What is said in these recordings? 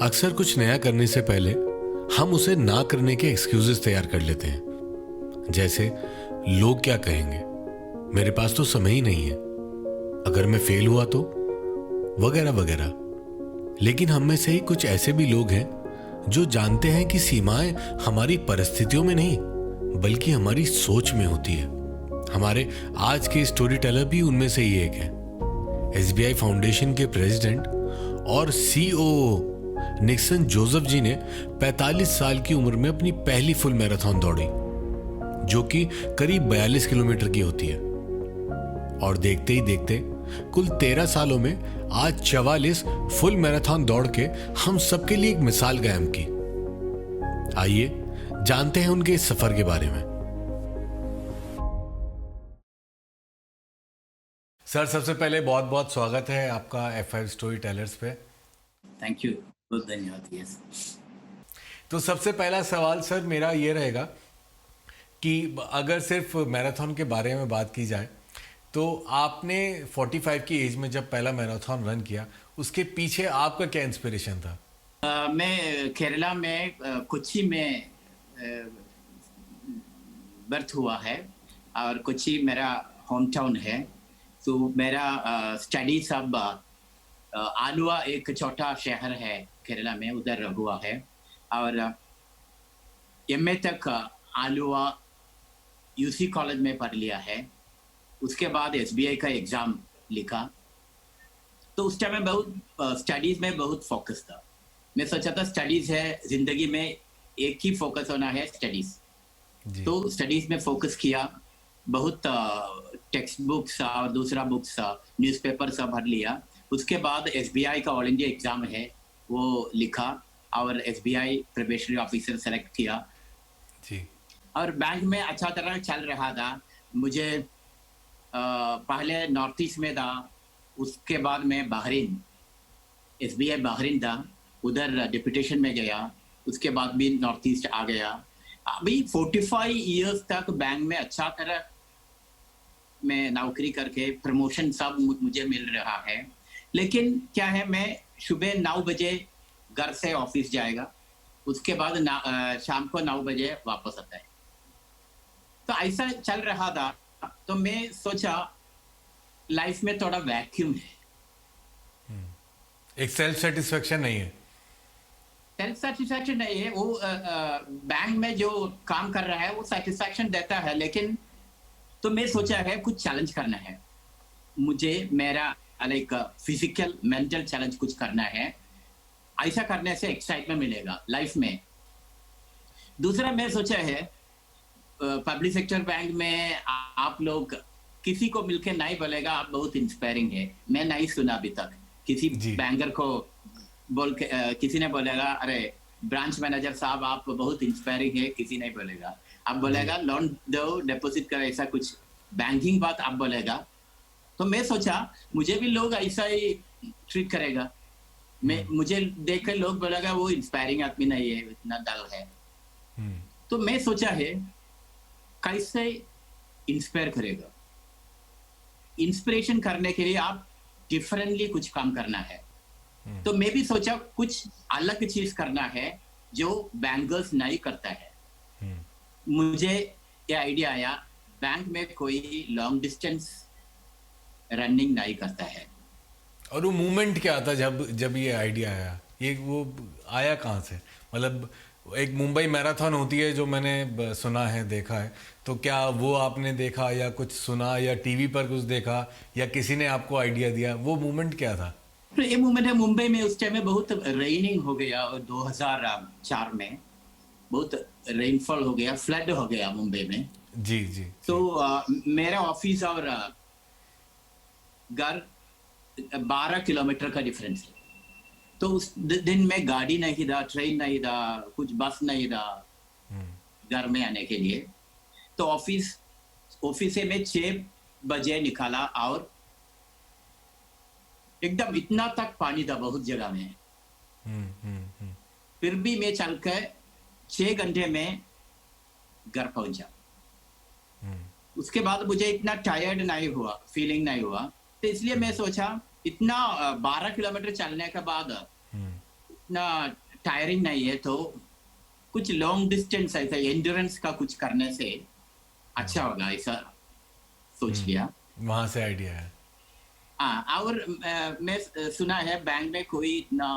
अक्सर कुछ नया करने से पहले हम उसे ना करने के एक्सक्यूजेस तैयार कर लेते हैं। जैसे लोग क्या कहेंगे, मेरे पास तो समय ही नहीं है, अगर मैं फेल हुआ तो, वगैरह वगैरह। लेकिन हम में से ही कुछ ऐसे भी लोग हैं जो जानते हैं कि सीमाएं हमारी परिस्थितियों में नहीं बल्कि हमारी सोच में होती है। हमारे आज के स्टोरी टेलर भी उनमें से ही एक है। एसबीआई फाउंडेशन के प्रेसिडेंट और सीओओ निक्सन जोसेफ जी ने 45 साल की उम्र में अपनी पहली फुल मैराथन दौड़ी, जो कि करीब 42 किलोमीटर की होती है। और देखते ही देखते कुल 13 सालों में आज 44 फुल मैराथन दौड़ के हम सबके लिए एक मिसाल कायम की। आइए जानते हैं उनके इस सफर के बारे में। सर, सबसे पहले बहुत बहुत स्वागत है आपका F5 स्टोरी टेलर्स पे। थैंक यू, बहुत धन्यवाद। यस, तो सबसे पहला सवाल सर मेरा ये रहेगा कि अगर सिर्फ मैराथन के बारे में बात की जाए तो आपने 45 की एज में जब पहला मैराथन रन किया, उसके पीछे आपका क्या इंस्पिरेशन था? मैं केरला में कोच्चि में बर्थ हुआ है और कोच्चि मेरा होम टाउन है। तो मेरा स्टडी सब आलुवा एक छोटा शहर है केरला में, उधर हुआ है। और एमए तक आलुवा यूसी कॉलेज में पढ़ लिया है। उसके बाद एसबीआई का एग्ज़ाम लिखा। तो उस टाइम में बहुत स्टडीज़ में बहुत फोकस था। मैं सोचा था स्टडीज़ है, ज़िंदगी में एक ही फोकस होना है, स्टडीज़। तो स्टडीज़ में फोकस किया, बहुत टेक्स्ट बुक्स और दूसरा बुक्स न्यूज़पेपर सब भर लिया। उसके बाद एसबीआई का ऑल इंडिया एग्ज़ाम है, वो लिखा और एसबीआई प्रोबेशनरी ऑफिसर सेलेक्ट किया जी। और बैंक में अच्छा तरह चल रहा था। मुझे पहले नॉर्थ ईस्ट में था, उसके बाद मैं बहरीन, एसबीआई बहरीन था, उधर डिप्यूटेशन में गया। उसके बाद भी नॉर्थ ईस्ट आ गया। अभी 45 इयर्स तक बैंक में अच्छा तरह मैं नौकरी करके प्रमोशन सब मुझे मिल रहा है। लेकिन क्या है, मैं सुबह 9 बजे घर से ऑफिस जाएगा, उसके बाद शाम को 9 बजे वापस आता है। तो ऐसा चल रहा था। तो मैं सोचा लाइफ में थोड़ा वैक्यूम है, एक सेल्फ सेटिस्फेक्शन नहीं है। सेल्फ सेटिस्फैक्शन नहीं है। वो बैंक में जो काम कर रहा है वो सेटिस्फैक्शन देता है, लेकिन तो मैं सोचा है कुछ चैलेंज करना है मुझे। मेरा लाइक फिजिकल मेंटल चैलेंज कुछ करना है। ऐसा करने से एक्साइटमेंट मिलेगा लाइफ में। दूसरा मैं सोचा है पब्लिक सेक्टर बैंक में आप लोग किसी को मिलके नहीं बोलेगा आप बहुत इंस्पायरिंग है। मैं नहीं सुना अभी तक किसी बैंकर को बोल के किसी ने बोलेगा अरे ब्रांच मैनेजर साहब आप बहुत इंस्पायरिंग है, किसी नहीं बोलेगा। आप बोलेगा लोन दो, डिपॉजिट करो, ऐसा कुछ बैंकिंग बात आप बोलेगा। तो मैं सोचा मुझे भी लोग ऐसा ही ट्रीट करेगा। मुझे देख कर लोग बोलेगा वो इंस्पायरिंग आदमी नहीं है, इतना डल है। तो मैं सोचा है कैसे इंस्पायर करेगा। इंस्पिरेशन करने के लिए आप डिफरेंटली कुछ काम करना है। तो मैं भी सोचा कुछ अलग चीज करना है जो बैंकर्स नहीं करता है। मुझे ये आइडिया आया, बैंक में कोई लॉन्ग डिस्टेंस रनिंग नहीं करता है। और वो मूवमेंट क्या था जब ये आइडिया आया? ये वो आया कहाँ से? मतलब एक मुंबई मैराथन होती है जो मैंने सुना है, देखा है, तो क्या वो आपने देखा या कुछ सुना या टीवी पर कुछ देखा या किसी ने आपको आइडिया दिया? वो मूवमेंट क्या था? ये मूवमेंट है मुंबई में। उस टाइम में बहुत रेनिंग हो गया और 2004 में बहुत रेनफॉल हो गया, फ्लड हो गया मुंबई में। जी। तो मेरा ऑफिस और घर 12 किलोमीटर का डिफरेंस है। तो उस दिन में गाड़ी नहीं था, ट्रेन नहीं था, कुछ बस नहीं था घर में आने के लिए। तो ऑफिस से मैं 6 बजे निकाला और एकदम इतना तक पानी था बहुत जगह में। फिर भी मैं चल कर 6 घंटे में घर पहुंचा। उसके बाद मुझे इतना टायर्ड नहीं हुआ, फीलिंग नहीं हुआ। तो इसलिए मैं सोचा इतना 12 किलोमीटर चलने के बाद इतना टायरिंग नहीं है, तो कुछ लॉन्ग डिस्टेंस ऐसा एंड्योरेंस का कुछ करने से अच्छा होगा, ऐसा सोच लिया। वहां से आइडिया है। हाँ, और मैं सुना है बैंक में कोई इतना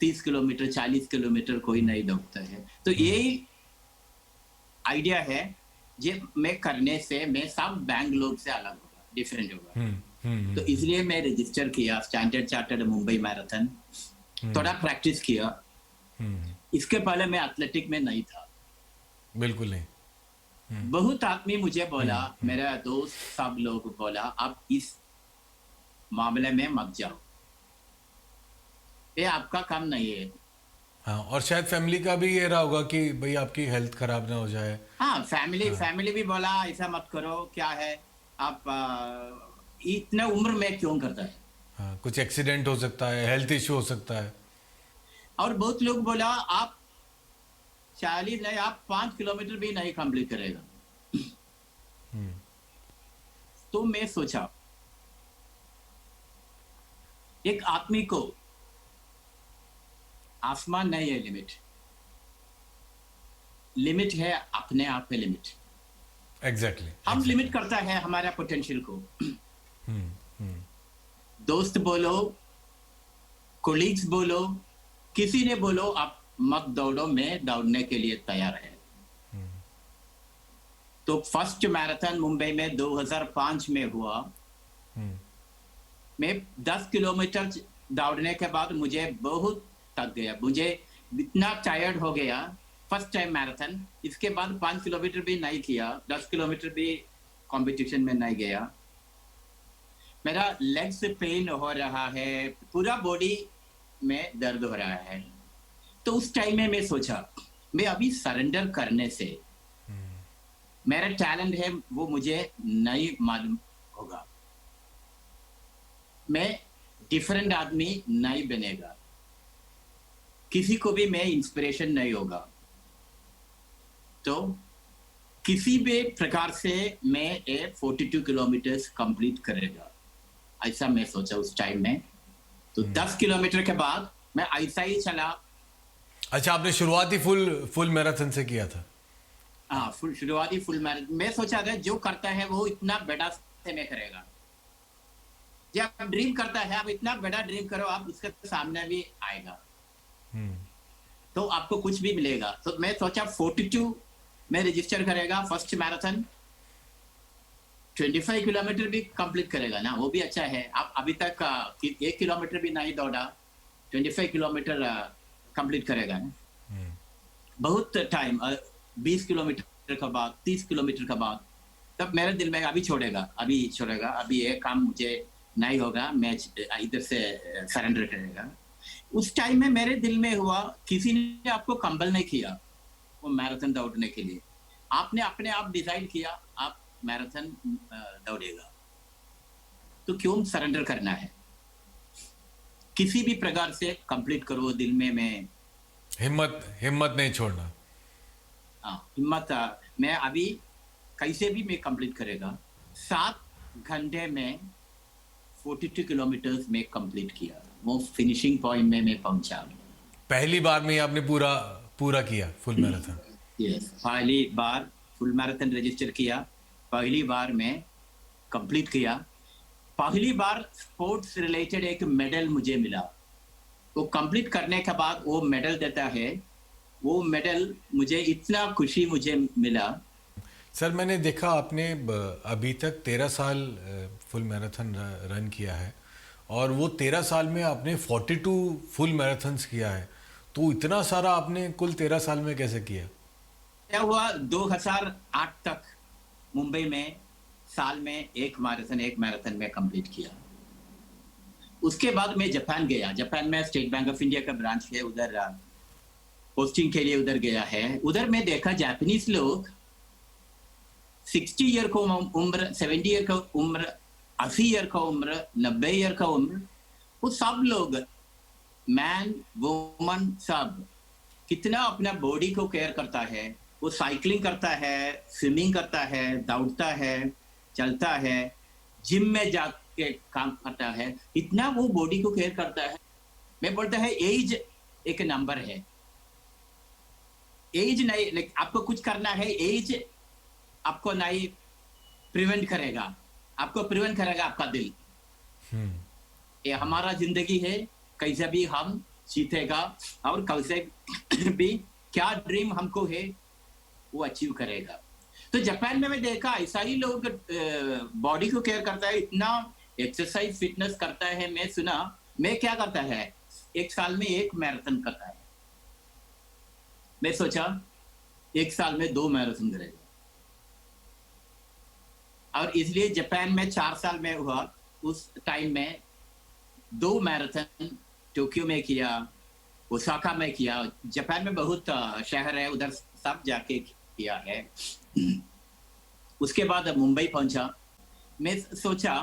30 किलोमीटर 40 किलोमीटर कोई नहीं दौड़ता है, तो यही आइडिया है। ये मैं करने से मैं सब बैंक लोग से अलग होगा, डिफरेंट होगा। तो इसलिए मैं रजिस्टर किया स्टैंडर्ड चार्टर्ड मुंबई मैराथन, थोड़ा प्रैक्टिस किया। इसके पहले मैं एथलेटिक में नहीं था, बिल्कुल नहीं। बहुत आदमी मुझे बोला, मेरा दोस्त सब लोग बोला आप इस मामले में मत जाओ, ये आपका काम नहीं है। हाँ, और शायद फैमिली का भी ये रहा होगा कि भाई आपकी हेल्थ खराब ना हो जाए। हाँ, फैमिली भी बोला ऐसा मत करो, क्या है आप इतना उम्र में क्यों करता है। हाँ, कुछ एक्सीडेंट हो सकता है, हेल्थ इश्यू हो सकता है। और बहुत लोग बोला आप 40 नहीं, आप 5 किलोमीटर भी नहीं कंप्लीट करेगा। तो मैं सोचा एक आदमी को आसमान नहीं है लिमिट, लिमिट है अपने आप पे लिमिट। एग्जैक्टली हम लिमिट करता है हमारा पोटेंशियल को। दोस्त बोलो, कोलीग्स बोलो, किसी ने बोलो आप मत दौड़ो, मैं दौड़ने के लिए तैयार है। तो फर्स्ट मैराथन मुंबई में 2005 में हुआ। मैं 10 किलोमीटर दौड़ने के बाद मुझे बहुत थक गया, मुझे इतना टायर्ड हो गया, फर्स्ट टाइम मैराथन। इसके बाद 5 किलोमीटर भी नहीं किया, 10 किलोमीटर भी कंपटीशन में नहीं गया। मेरा लेग्स पेन हो रहा है, पूरा बॉडी में दर्द हो रहा है। तो उस टाइम में मैं सोचा मैं अभी सरेंडर करने से मेरा टैलेंट है वो मुझे नहीं मालूम होगा, मैं डिफरेंट आदमी नहीं बनेगा, किसी को भी मैं इंस्पिरेशन नहीं होगा। तो किसी भी प्रकार से मैं ये 42 किलोमीटर कंप्लीट करेगा, ऐसा मैं सोचा उस टाइम में। तो 10 किलोमीटर के बाद मैं ऐसा ही चला। अच्छा, आपने शुरुआती फुल मैराथन से किया था? हाँ, शुरुआती फुल मैराथन मैं सोचा था जो करता है वो इतना बड़ा से मैं करेगा। जब आप ड्रीम करता है, आप इतना बड़ा ड्रीम करो, आप उसके सामने भी आएगा तो आपको कुछ भी मिलेगा। तो मैं सोचा 42 में रजिस्टर करेगा फर्स्ट मैराथन, 25 किलोमीटर भी कंप्लीट करेगा ना, वो भी अच्छा है। आप अभी तक 1 किलोमीटर भी नहीं दौड़ा, 25 किलोमीटर कंप्लीट करेगा ना। बहुत टाइम 20 किलोमीटर के बाद, 30 किलोमीटर के बाद, तब मेरे दिल में अभी छोड़ेगा, अभी ये काम मुझे नहीं होगा, मैं इधर से सरेंडर करेगा। उस टाइम में मेरे दिल में हुआ किसी ने आपको कंबल नहीं किया वो मैराथन दौड़ने के लिए, आपने अपने आप डिसाइड किया आप मैराथन दौड़ेगा, तो क्यों सरेंडर करना है। किसी भी प्रकार से कंप्लीट करो, दिल में मैं हिम्मत नहीं छोड़ना। हिम्मत मैं अभी कैसे भी मैं कंप्लीट करेगा। 7 घंटे में 42 किलोमीटर में कंप्लीट किया, वो फिनिशिंग पॉइंट में मैं पहुंचा। पहली बार में आपने पूरा किया फुल मैराथन? यस, पहली बार फुल मैराथन रजिस्टर किया, पहली बार में कंप्लीट किया, पहली बार स्पोर्ट्स रिलेटेड एक मेडल मुझे मिला। वो कंप्लीट करने के बाद वो मेडल देता है, वो मेडल मुझे इतना खुशी मुझे मिला। सर, मैंने देखा आपने अभी तक 13 साल फुल मैराथन रन किया है, और वो 13 साल में आपने 42 फुल मैराथन्स किया है, तो इतना सारा आपने कुल 13 साल में कैसे किया? क्या हुआ, 2008 तक मुंबई में साल में एक मैराथन में कंप्लीट किया। उसके बाद मैं जापान गया, जापान में स्टेट बैंक ऑफ इंडिया का ब्रांच है, उधर पोस्टिंग के लिए उधर गया है। उधर मैं देखा जापानीज लोग 60 ईयर को उम्र, 70 ईयर का उम्र, 80 ईयर का उम्र, 90 ईयर का उम्र, वो सब लोग मैन वुमन सब कितना अपना बॉडी को केयर करता है। वो साइकिलिंग करता है, स्विमिंग करता है, दौड़ता है, चलता है, जिम में जाके काम करता है, इतना वो बॉडी को केयर करता है। मैं बोलता है एज एक नंबर है। एज नहीं, लाइक आपको कुछ करना है, एज आपको नहीं प्रिवेंट करेगा, आपको प्रिवेंट करेगा आपका दिल। ये हमारा जिंदगी है, कैसे भी हम जीतेगा और कैसे भी क्या ड्रीम हमको है वो अचीव करेगा। तो जापान में मैं देखा ऐसा ही लोग बॉडी को केयर करता है, इतना एक्सरसाइज फिटनेस करता है। मैं सुना, मैं क्या करता है, एक साल में 1 मैराथन करता है। मैं सोचा 1 साल में 2 मैराथन करेगा, और इसलिए जापान में 4 साल में हुआ। उस टाइम में 2 मैराथन टोक्यो में किया, ओसाका में किया। जापान में बहुत शहर है, उधर सब जाके किया है। उसके बाद मुंबई पहुंचा। मैं सोचा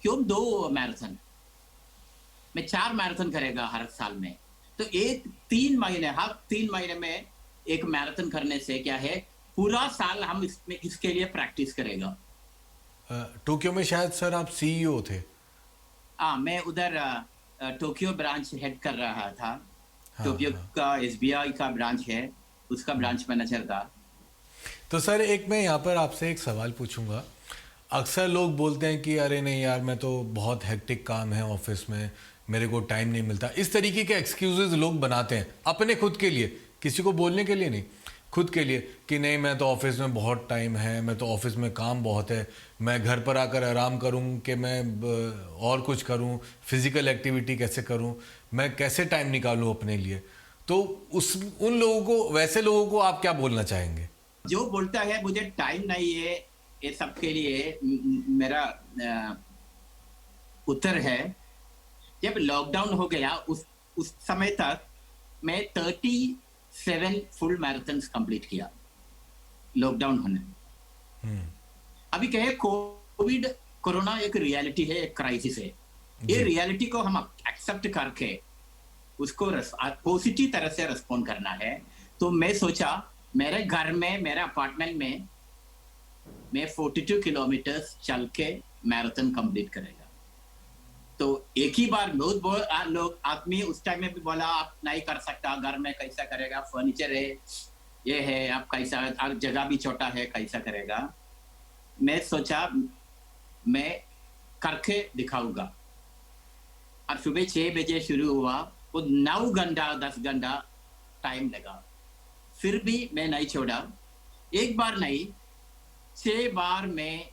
क्यों 2 मैराथन, मैं 4 मैराथन करेगा हर साल में। तो 3 महीने, हर 3 महीने में 1 मैराथन करने से क्या है, पूरा साल हम इसके लिए प्रैक्टिस करेगा। टोक्यो में शायद सर आप सीईओ थे? मैं उधर टोक्यो ब्रांच हेड कर रहा था। टोक्यो हाँ। का एसबीआई का ब्रांच है, उसका ब्रांच मैनेजर था। तो सर एक मैं यहाँ पर आपसे एक सवाल पूछूंगा। अक्सर लोग बोलते हैं कि अरे नहीं यार, मैं तो बहुत हेक्टिक काम है ऑफिस में, मेरे को टाइम नहीं मिलता। इस तरीके के एक्सक्यूजेज लोग बनाते हैं अपने खुद के लिए, किसी को बोलने के लिए नहीं, खुद के लिए, कि नहीं मैं तो ऑफिस में बहुत टाइम है, मैं तो ऑफिस में काम बहुत है, मैं घर पर आकर आराम करूं कि मैं और कुछ करूं, फिजिकल एक्टिविटी कैसे करूं, मैं कैसे टाइम निकालूं अपने लिए। तो उन लोगों को, वैसे लोगों को आप क्या बोलना चाहेंगे? जो बोलता है मुझे टाइम नहीं है, ये सब के लिए मेरा उत्तर है, जब लॉकडाउन हो गया उस समय तक मैं 37 फुल मैराथन्स कंप्लीट किया लॉकडाउन होने। अभी कहे कोविड कोरोना एक रियलिटी है, एक क्राइसिस है। ये रियलिटी को हम एक्सेप्ट करके उसको पॉजिटिव तरह से रिस्पॉन्ड करना है। तो मैं सोचा मेरे घर में, मेरे अपार्टमेंट में मैं 42 किलोमीटर चल के मैराथन कंप्लीट करेगा। तो एक ही बार बहुत लोग आदमी उस टाइम में भी बोला आप नहीं कर सकता, घर में कैसा करेगा, फर्नीचर है, ये है, आप कैसा, और जगह भी छोटा है, कैसा करेगा। मैं सोचा मैं करके दिखाऊंगा। और सुबह 6 बजे शुरू हुआ, वो 9 घंटा 10 घंटा टाइम लगा, फिर भी मैं नहीं छोड़ा। एक बार नहीं, 6 बार मैं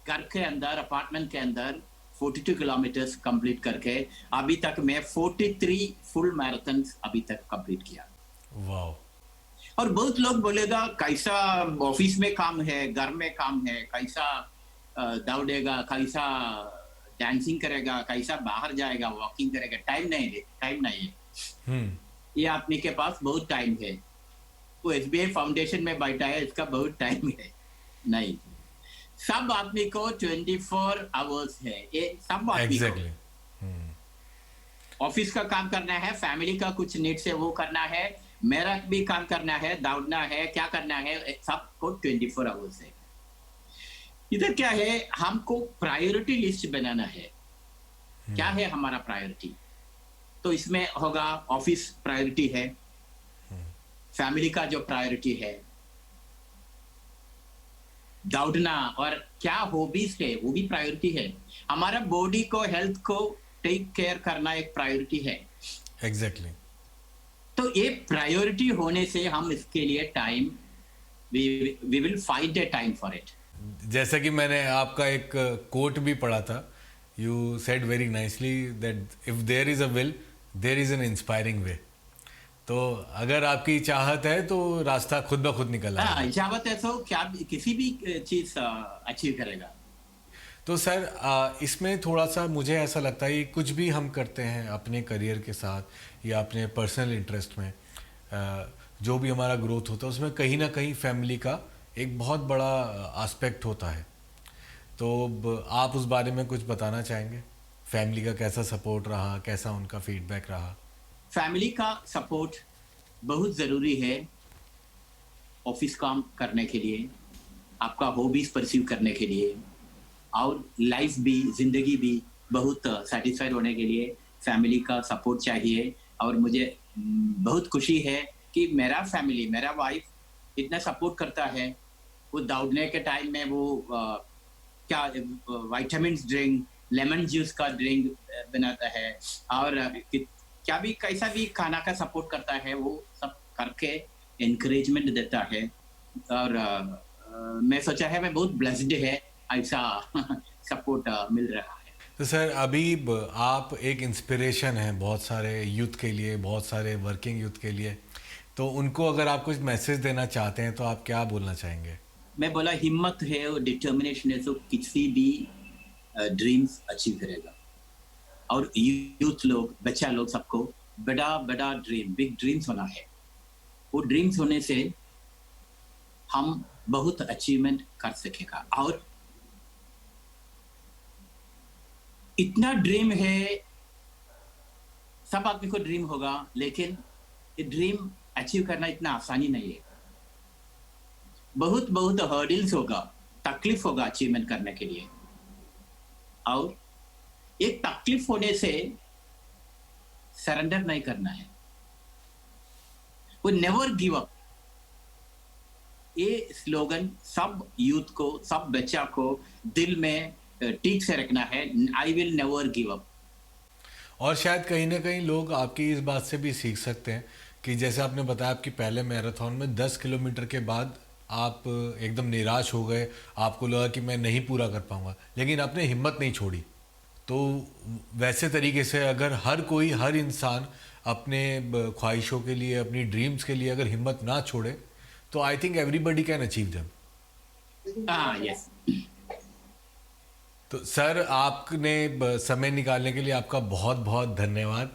घर के अंदर, अपार्टमेंट के अंदर 42 किलोमीटर कंप्लीट करके अभी तक मैं 43 फुल मैराथन अभी तक कंप्लीट किया। वाह। और बहुत लोग बोलेगा कैसा ऑफिस में काम है, घर में काम है, कैसा दौड़ेगा, कैसा डांसिंग करेगा, कैसा बाहर जाएगा, वॉकिंग करेगा। टाइम नहीं है। ये आदमी के पास बहुत टाइम है, वो एसबीआई फाउंडेशन में बैठा है, इसका बहुत टाइम है। नहीं, सब आदमी को 24 आवर्स है, ये सब आदमी को ऑफिस का काम करना है, फैमिली का कुछ नीड्स है वो करना है, मेरा भी काम करना है, दौड़ना है, क्या करना है, सबको 24 आवर्स है। इधर क्या है, हमको प्रायोरिटी लिस्ट बनाना है। क्या है हमारा प्रायोरिटी? तो इसमें होगा ऑफिस प्रायोरिटी है, फैमिली का जो प्रायोरिटी है, दौड़ना, और क्या हॉबीज है वो भी प्रायोरिटी है। हमारा बॉडी को, हेल्थ को टेक केयर करना एक प्रायोरिटी है। एग्जैक्टली। तो ये प्रायोरिटी होने से हम इसके लिए time, we will find a time for it. जैसा कि मैंने आपका एक कोट भी पढ़ा था, you said very nicely that if there is a will there is an inspiring way. तो अगर आपकी चाहत है तो रास्ता खुद ब खुद निकल आएगा। चाहत है तो क्या किसी भी चीज अचीव करेगा। तो सर इसमें थोड़ा सा मुझे ऐसा लगता है कि कुछ भी हम करते हैं अपने करियर के साथ या अपने पर्सनल इंटरेस्ट में, जो भी हमारा ग्रोथ होता है उसमें कहीं ना कहीं फैमिली का एक बहुत बड़ा एस्पेक्ट होता है। तो आप उस बारे में कुछ बताना चाहेंगे? फैमिली का कैसा सपोर्ट रहा, कैसा उनका फीडबैक रहा? फैमिली का सपोर्ट बहुत ज़रूरी है ऑफिस काम करने के लिए, आपका हॉबीज परस्यू करने के लिए, और लाइफ भी, जिंदगी भी बहुत सेटिस्फाइड होने के लिए फैमिली का सपोर्ट चाहिए और मुझे बहुत खुशी है कि मेरा फैमिली, मेरा वाइफ इतना सपोर्ट करता है। वो दौड़ने के टाइम में वो क्या विटामिन ड्रिंक, लेमन जूस का ड्रिंक बनाता है और क्या भी कैसा भी खाना का सपोर्ट करता है, वो सब करके एनकरेजमेंट देता है। और मैं सोचा है मैं बहुत ब्लेस्ड है, ऐसा सपोर्ट मिल रहा है। तो सर अभी आप एक इंस्पिरेशन हैं बहुत सारे यूथ के लिए, बहुत सारे वर्किंग यूथ के लिए, तो उनको अगर आप कुछ मैसेज देना चाहते हैं तो आप क्या बोलना चाहेंगे? मैं बोला हिम्मत है और डिटर्मिनेशन है तो किसी भी ड्रीम्स अचीव करेगा। और यूथ लोग, बच्चा लोग, सबको बड़ा बड़ा ड्रीम, बिग ड्रीम्स होना है। वो ड्रीम्स होने से हम बहुत अचीवमेंट कर सकेगा। और इतना ड्रीम है, सब आदमी को ड्रीम होगा, लेकिन ये ड्रीम अचीव करना इतना आसानी नहीं है। बहुत बहुत हर्डल्स होगा, तकलीफ होगा अचीवमेंट करने के लिए। और एक तकलीफ होने से सरेंडर नहीं करना है, वो नेवर गिव अप। ये स्लोगन सब यूथ को, सब बच्चा को दिल में ठीक से रखना है, I will never give up. और शायद कहीं ना कहीं लोग आपकी इस बात से भी सीख सकते हैं कि जैसे आपने बताया आपकी पहले मैराथन में 10 किलोमीटर के बाद आप एकदम निराश हो गए, आपको लगा कि मैं नहीं पूरा कर पाऊंगा, लेकिन आपने हिम्मत नहीं छोड़ी। तो वैसे तरीके से अगर हर कोई, हर इंसान अपने ख्वाहिशों के लिए, अपनी ड्रीम्स के लिए अगर हिम्मत ना छोड़े तो I think everybody can achieve them. Yes. तो सर आपने समय निकालने के लिए आपका बहुत बहुत धन्यवाद।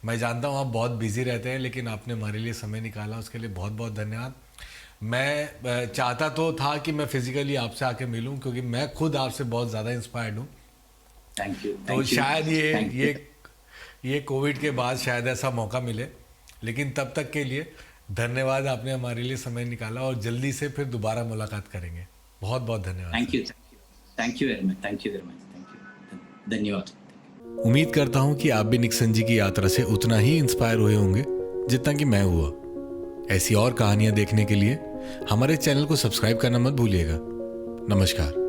मैं जानता हूँ आप बहुत बिजी रहते हैं, लेकिन आपने हमारे लिए समय निकाला, उसके लिए बहुत बहुत धन्यवाद। मैं चाहता तो था कि मैं फिजिकली आपसे आके मिलूं, क्योंकि मैं खुद आपसे बहुत ज़्यादा इंस्पायर्ड हूँ। Thank you. तो शायद ये कोविड के बाद शायद ऐसा मौका मिले, लेकिन तब तक के लिए धन्यवाद, आपने हमारे लिए समय निकाला और जल्दी से फिर दोबारा मुलाकात करेंगे। बहुत बहुत धन्यवाद। Thank you very much, thank you very much, धन्यवाद। उम्मीद करता हूँ कि आप भी निक्सन जी की यात्रा से उतना ही इंस्पायर हुए होंगे जितना कि मैं हुआ। ऐसी और कहानियाँ देखने के लिए हमारे चैनल को सब्सक्राइब करना मत भूलिएगा। नमस्कार।